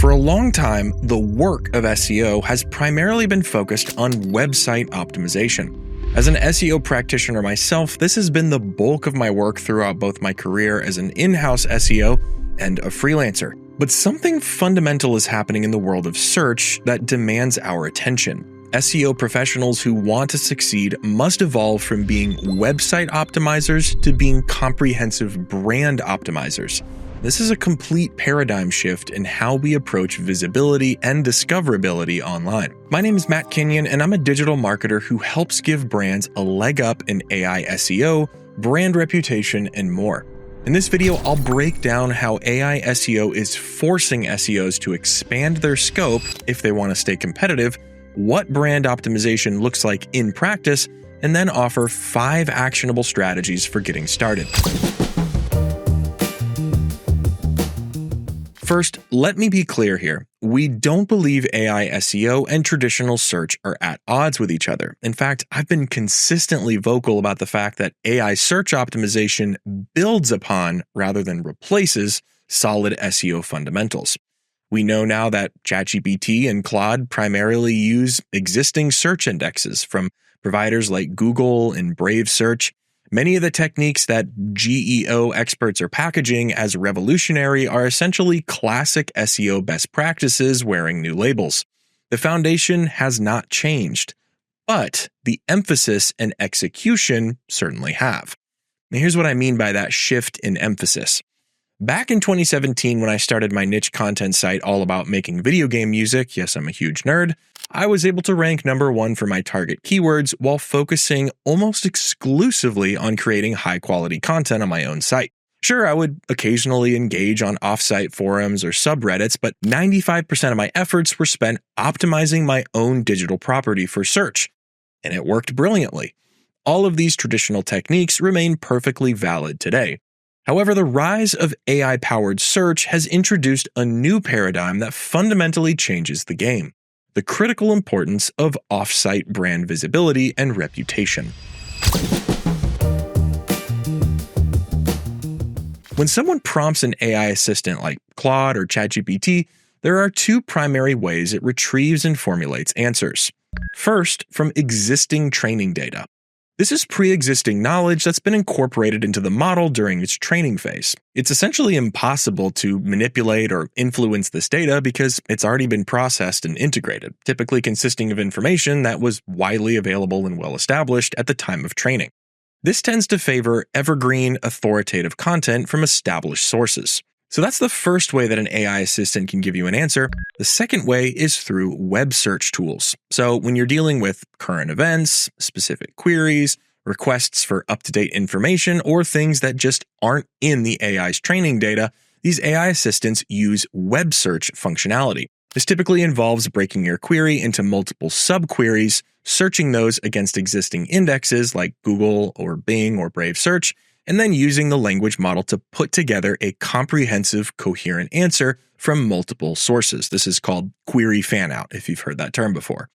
For a long time, the work of SEO has primarily been focused on website optimization. As an SEO practitioner myself, this has been the bulk of my work throughout both my career as an in-house SEO and a freelancer. But something fundamental is happening in the world of search that demands our attention. SEO professionals who want to succeed must evolve from being website optimizers to being comprehensive brand optimizers. This is a complete paradigm shift in how we approach visibility and discoverability online. My name is Matt Kenyon, and I'm a digital marketer who helps give brands a leg up in AI SEO, brand reputation, and more. In this video, I'll break down how AI SEO is forcing SEOs to expand their scope if they want to stay competitive, what brand optimization looks like in practice, and then offer 5 actionable strategies for getting started. First, let me be clear here. We don't believe AI SEO and traditional search are at odds with each other. In fact, I've been consistently vocal about the fact that AI search optimization builds upon, rather than replaces, solid SEO fundamentals. We know now that ChatGPT and Claude primarily use existing search indexes from providers like Google and Brave Search. Many of the techniques that GEO experts are packaging as revolutionary are essentially classic SEO best practices wearing new labels. The foundation has not changed, but the emphasis and execution certainly have. Now, here's what I mean by that shift in emphasis. Back in 2017, when I started my niche content site all about making video game music, yes, I'm a huge nerd, I was able to rank #1 for my target keywords while focusing almost exclusively on creating high-quality content on my own site. Sure, I would occasionally engage on off-site forums or subreddits, but 95% of my efforts were spent optimizing my own digital property for search, and it worked brilliantly. All of these traditional techniques remain perfectly valid today. However, the rise of AI-powered search has introduced a new paradigm that fundamentally changes the game: the critical importance of off-site brand visibility and reputation. When someone prompts an AI assistant like Claude or ChatGPT, there are 2 primary ways it retrieves and formulates answers. First, from existing training data. This is pre-existing knowledge that's been incorporated into the model during its training phase. It's essentially impossible to manipulate or influence this data because it's already been processed and integrated, typically consisting of information that was widely available and well-established at the time of training. This tends to favor evergreen, authoritative content from established sources. So that's the first way that an AI assistant can give you an answer. The second way is through web search tools. So when you're dealing with current events, specific queries, requests for up-to-date information, or things that just aren't in the AI's training data, these AI assistants use web search functionality. This typically involves breaking your query into multiple sub-queries, searching those against existing indexes like Google or Bing or Brave Search, and then using the language model to put together a comprehensive, coherent answer from multiple sources. This is called query fan-out, if you've heard that term before.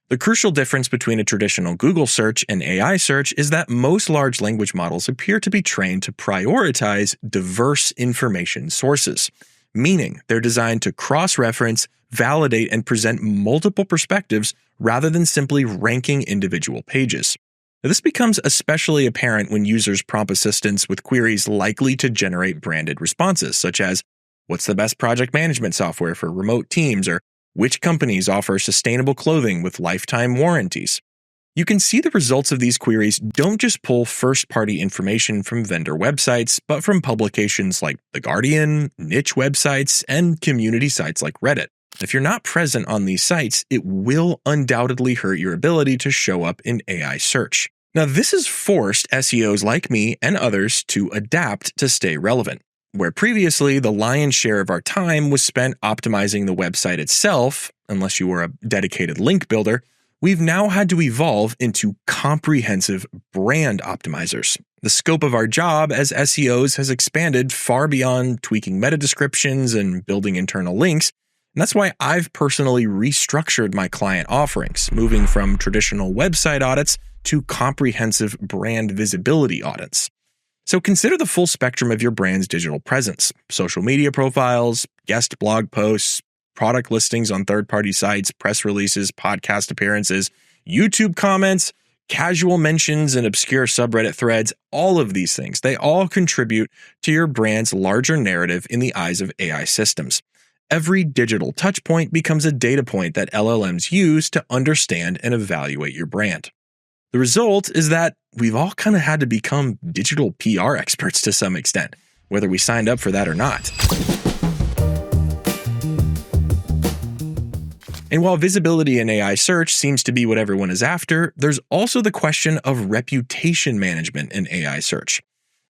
The crucial difference between a traditional Google search and AI search is that most large language models appear to be trained to prioritize diverse information sources, meaning they're designed to cross-reference, validate, and present multiple perspectives rather than simply ranking individual pages. Now, this becomes especially apparent when users prompt assistants with queries likely to generate branded responses, such as, what's the best project management software for remote teams, or which companies offer sustainable clothing with lifetime warranties? You can see the results of these queries don't just pull first-party information from vendor websites, but from publications like The Guardian, niche websites, and community sites like Reddit. If you're not present on these sites, it will undoubtedly hurt your ability to show up in AI search. Now, this has forced SEOs like me and others to adapt to stay relevant. Where previously the lion's share of our time was spent optimizing the website itself, unless you were a dedicated link builder, we've now had to evolve into comprehensive brand optimizers. The scope of our job as SEOs has expanded far beyond tweaking meta descriptions and building internal links. And that's why I've personally restructured my client offerings, moving from traditional website audits to comprehensive brand visibility audits. So consider the full spectrum of your brand's digital presence: social media profiles, guest blog posts, product listings on third-party sites, press releases, podcast appearances, YouTube comments, casual mentions in obscure subreddit threads, all of these things, they all contribute to your brand's larger narrative in the eyes of AI systems. Every digital touchpoint becomes a data point that LLMs use to understand and evaluate your brand. The result is that we've all kind of had to become digital PR experts to some extent, whether we signed up for that or not. And while visibility in AI search seems to be what everyone is after, there's also the question of reputation management in AI search.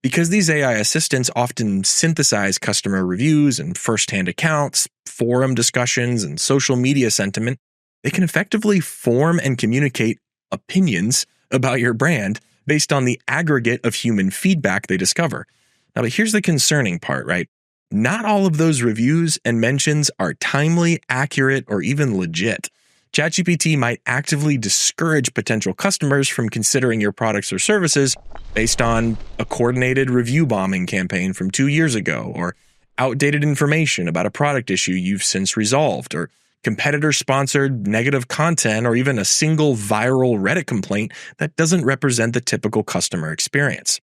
Because these AI assistants often synthesize customer reviews and first-hand accounts, forum discussions, and social media sentiment, they can effectively form and communicate opinions about your brand based on the aggregate of human feedback they discover. Now, but here's the concerning part, right? Not all of those reviews and mentions are timely, accurate, or even legit. ChatGPT might actively discourage potential customers from considering your products or services based on a coordinated review bombing campaign from 2 years ago, or outdated information about a product issue you've since resolved, or competitor-sponsored negative content, or even a single viral Reddit complaint that doesn't represent the typical customer experience.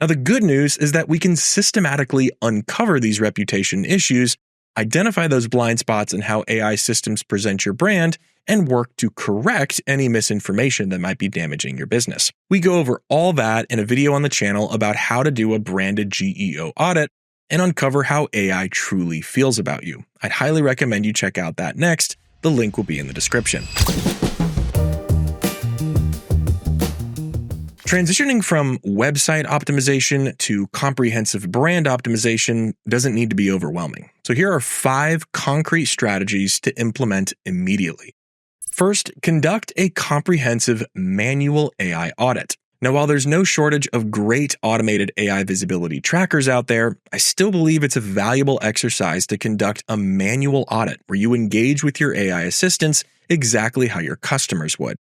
Now, the good news is that we can systematically uncover these reputation issues, identify those blind spots in how AI systems present your brand, and work to correct any misinformation that might be damaging your business. We go over all that in a video on the channel about how to do a branded GEO audit and uncover how AI truly feels about you. I'd highly recommend you check out that next. The link will be in the description. Transitioning from website optimization to comprehensive brand optimization doesn't need to be overwhelming. So here are 5 concrete strategies to implement immediately. First, conduct a comprehensive manual AI audit. Now, while there's no shortage of great automated AI visibility trackers out there, I still believe it's a valuable exercise to conduct a manual audit where you engage with your AI assistants exactly how your customers would.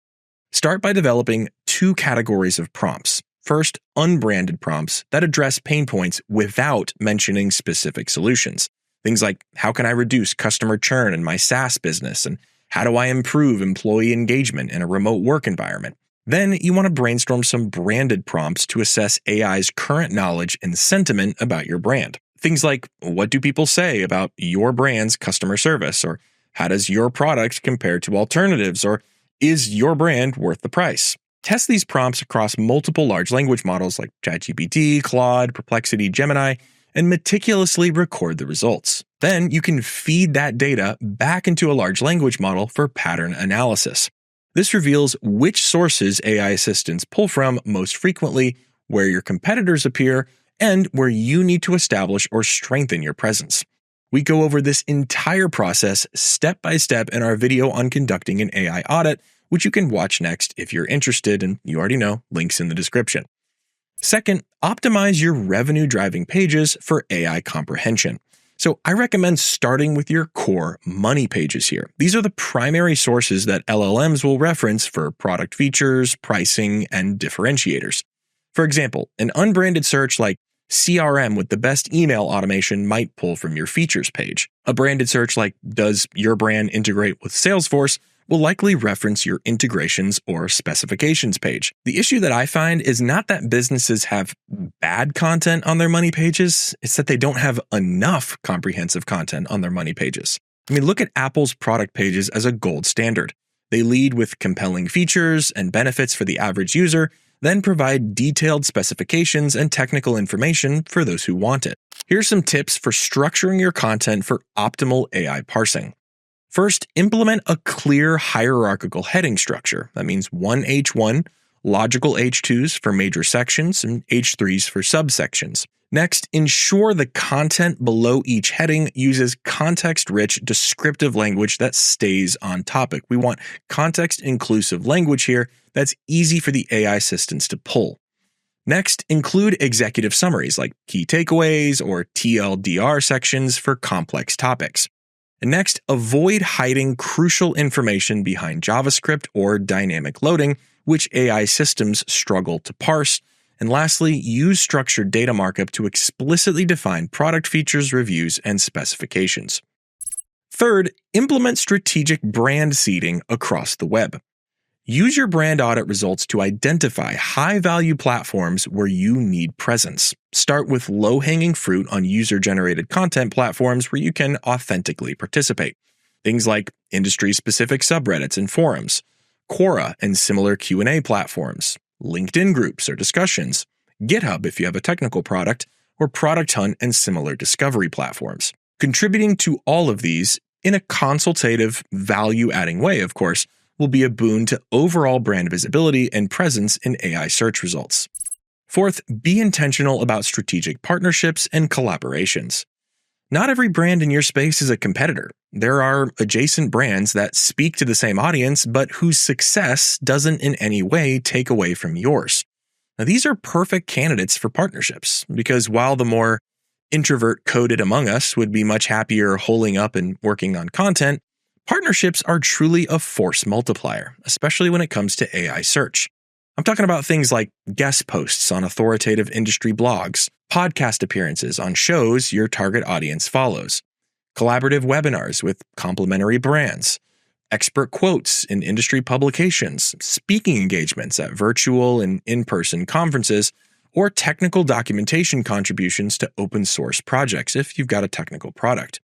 Start by developing 2 categories of prompts. First, unbranded prompts that address pain points without mentioning specific solutions. Things like, how can I reduce customer churn in my SaaS business? And how do I improve employee engagement in a remote work environment? Then you want to brainstorm some branded prompts to assess AI's current knowledge and sentiment about your brand. Things like, what do people say about your brand's customer service? Or how does your product compare to alternatives? Or is your brand worth the price? Test these prompts across multiple large language models like ChatGPT, Claude, Perplexity, Gemini, and meticulously record the results. Then you can feed that data back into a large language model for pattern analysis. This reveals which sources AI assistants pull from most frequently, where your competitors appear, and where you need to establish or strengthen your presence. We go over this entire process step by step in our video on conducting an AI audit, which you can watch next if you're interested, and you already know, links in the description. Second, optimize your revenue-driving pages for AI comprehension. So I recommend starting with your core money pages here. These are the primary sources that LLMs will reference for product features, pricing, and differentiators. For example, an unbranded search like CRM with the best email automation might pull from your features page. A branded search like does your brand integrate with Salesforce will likely reference your integrations or specifications page. The issue that I find is not that businesses have bad content on their money pages, it's that they don't have enough comprehensive content on their money pages. I mean, look at Apple's product pages as a gold standard. They lead with compelling features and benefits for the average user, then provide detailed specifications and technical information for those who want it. Here's some tips for structuring your content for optimal AI parsing. First, implement a clear hierarchical heading structure. That means one H1, logical H2s for major sections, and H3s for subsections. Next, ensure the content below each heading uses context-rich, descriptive language that stays on topic. We want context-inclusive language here that's easy for the AI assistants to pull. Next, include executive summaries like key takeaways or TLDR sections for complex topics. And next, avoid hiding crucial information behind JavaScript or dynamic loading, which AI systems struggle to parse. And lastly, use structured data markup to explicitly define product features, reviews, and specifications. Third, implement strategic brand seeding across the web. Use your brand audit results to identify high-value platforms where you need presence. Start with low-hanging fruit on user-generated content platforms where you can authentically participate. Things like industry-specific subreddits and forums, Quora and similar Q&A platforms, LinkedIn groups or discussions, GitHub if you have a technical product, or Product Hunt and similar discovery platforms. Contributing to all of these in a consultative, value-adding way, of course, will be a boon to overall brand visibility and presence in AI search results. Fourth, be intentional about strategic partnerships and collaborations. Not every brand in your space is a competitor. There are adjacent brands that speak to the same audience, but whose success doesn't in any way take away from yours. Now, these are perfect candidates for partnerships, because while the more introvert-coded among us would be much happier holing up and working on content, partnerships are truly a force multiplier, especially when it comes to AI search. I'm talking about things like guest posts on authoritative industry blogs, podcast appearances on shows your target audience follows, collaborative webinars with complementary brands, expert quotes in industry publications, speaking engagements at virtual and in-person conferences, or technical documentation contributions to open source projects if you've got a technical product.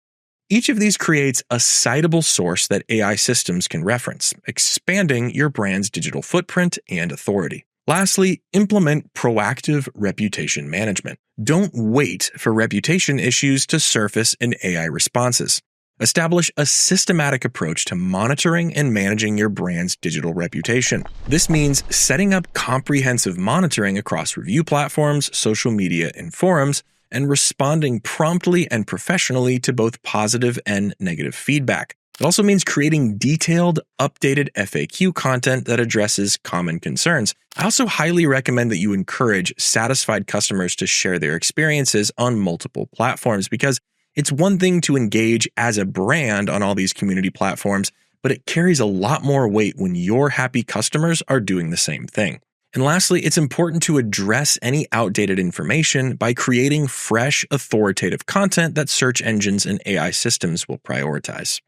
Each of these creates a citable source that AI systems can reference, expanding your brand's digital footprint and authority. Lastly, implement proactive reputation management. Don't wait for reputation issues to surface in AI responses. Establish a systematic approach to monitoring and managing your brand's digital reputation. This means setting up comprehensive monitoring across review platforms, social media, and forums, and responding promptly and professionally to both positive and negative feedback. It also means creating detailed, updated FAQ content that addresses common concerns. I also highly recommend that you encourage satisfied customers to share their experiences on multiple platforms, because it's one thing to engage as a brand on all these community platforms, but it carries a lot more weight when your happy customers are doing the same thing. And lastly, it's important to address any outdated information by creating fresh, authoritative content that search engines and AI systems will prioritize.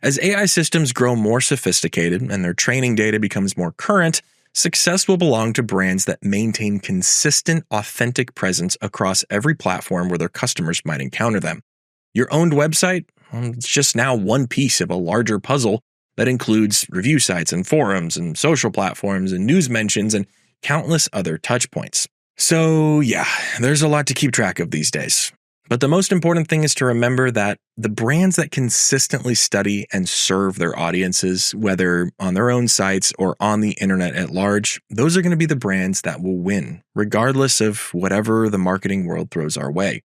As AI systems grow more sophisticated and their training data becomes more current, success will belong to brands that maintain consistent, authentic presence across every platform where their customers might encounter them. Your owned website? It's just now one piece of a larger puzzle that includes review sites and forums and social platforms and news mentions and countless other touch points. So yeah, there's a lot to keep track of these days. But the most important thing is to remember that the brands that consistently study and serve their audiences, whether on their own sites or on the internet at large, those are going to be the brands that will win, regardless of whatever the marketing world throws our way.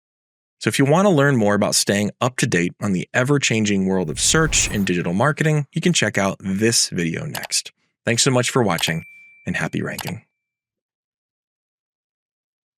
So if you want to learn more about staying up to date on the ever-changing world of search and digital marketing, you can check out this video next. Thanks so much for watching, and happy ranking.